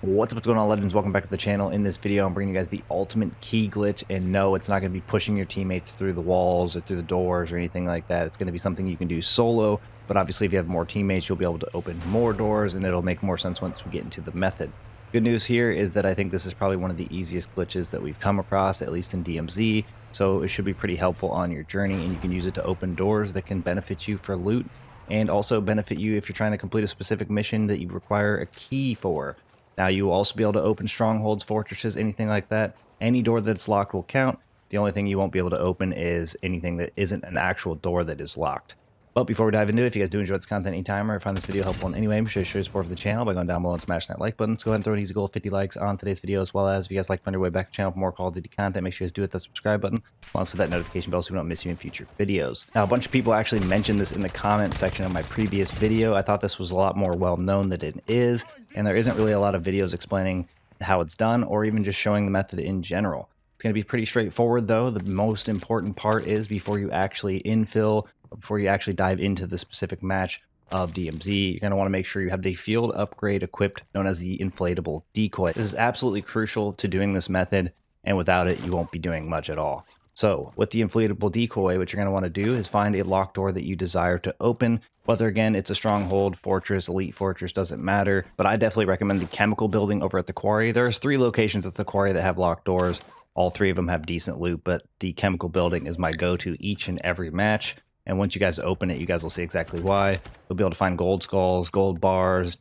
What's going on, legends? Welcome back to the channel. In this video, I'm bringing you guys the ultimate key glitch, and no, it's not going to be pushing your teammates through the walls or through the doors or anything like that. It's going to be something you can do solo, but obviously if you have more teammates, you'll be able to open more doors, and it'll make more sense once we get into the method. Good news here is that I think this is probably one of the easiest glitches that we've come across, at least in DMZ, so it should be pretty helpful on your journey, and you can use it to open doors that can benefit you for loot, and also benefit you if you're trying to complete a specific mission that you require a key for. Now, you will also be able to open strongholds, fortresses, anything like that. Any door that's locked will count. The only thing you won't be able to open is anything that isn't an actual door that is locked. But before we dive into it, if you guys do enjoy this content anytime or find this video helpful in any way, make sure to show your support for the channel by going down below and smashing that like button. Let's go ahead and throw an easy goal of 50 likes on today's video, as well as if you guys like to find your way back to the channel for more Call of Duty content, make sure you guys do hit the subscribe button alongside that notification bell so we don't miss you in future videos. Now, a bunch of people actually mentioned this in the comment section of my previous video. I thought this was a lot more well known than it is, and there isn't really a lot of videos explaining how it's done or even just showing the method in general. It's going to be pretty straightforward though. The most important part is before you actually infill, or before you actually dive into the specific match of DMZ, you're going to want to make sure you have the field upgrade equipped, known as the Inflatable Decoy. This is absolutely crucial to doing this method, and without it, you won't be doing much at all. So with the Inflatable Decoy, what you're going to want to do is find a locked door that you desire to open. Whether, again, it's a stronghold, fortress, elite fortress, doesn't matter. But I definitely recommend the chemical building over at the quarry. There's 3 locations at the quarry that have locked doors. All 3 of them have decent loot, but the chemical building is my go-to each and every match. And once you guys open it, you guys will see exactly why. You'll be able to find gold skulls, gold bars,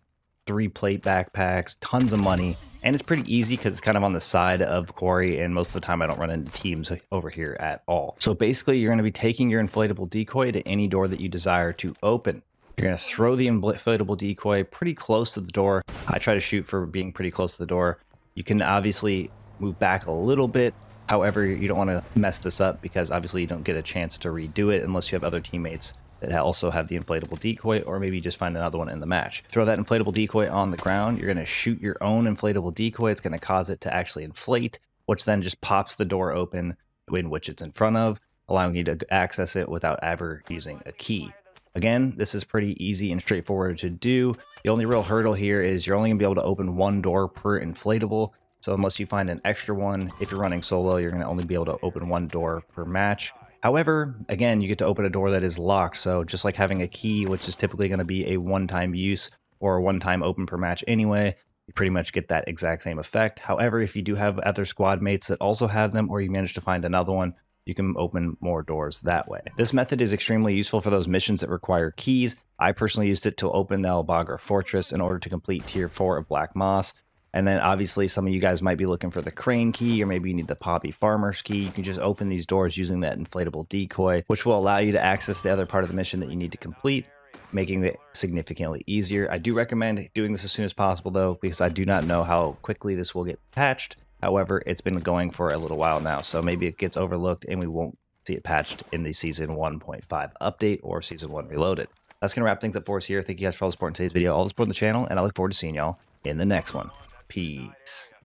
3 plate backpacks, tons of money. And it's pretty easy because it's kind of on the side of quarry, and most of the time I don't run into teams over here at all. So basically, you're going to be taking your inflatable decoy to any door that you desire to open. You're going to throw the inflatable decoy pretty close to the door. I try to shoot for being pretty close to the door. You can obviously move back a little bit. However, you don't want to mess this up because obviously you don't get a chance to redo it unless you have other teammates that also have the inflatable decoy, or maybe just find another one in the match. Throw that inflatable decoy on the ground. You're going to shoot your own inflatable decoy. It's going to cause it to actually inflate, which then just pops the door open in which it's in front of, allowing you to access it without ever using a key. Again, this is pretty easy and straightforward to do. The only real hurdle here is you're only going to be able to open 1 door per inflatable. So unless you find an extra one, if you're running solo, you're going to only be able to open 1 door per match. However, again, you get to open a door that is locked. So just like having a key, which is typically going to be a one-time use or a one-time open per match anyway, you pretty much get that exact same effect. However, if you do have other squad mates that also have them, or you manage to find another one, you can open more doors that way. This method is extremely useful for those missions that require keys. I personally used it to open the Al Fortress in order to complete Tier 4 of Black Moss. And then obviously some of you guys might be looking for the crane key, or maybe you need the Poppy Farmer's key. You can just open these doors using that inflatable decoy, which will allow you to access the other part of the mission that you need to complete, making it significantly easier. I do recommend doing this as soon as possible though, because I do not know how quickly this will get patched. However, it's been going for a little while now, so maybe it gets overlooked and we won't see it patched in the Season 1.5 update or Season 1 Reloaded. That's going to wrap things up for us here. Thank you guys for all the support in today's video, all the support on the channel, and I look forward to seeing y'all in the next one. Peace.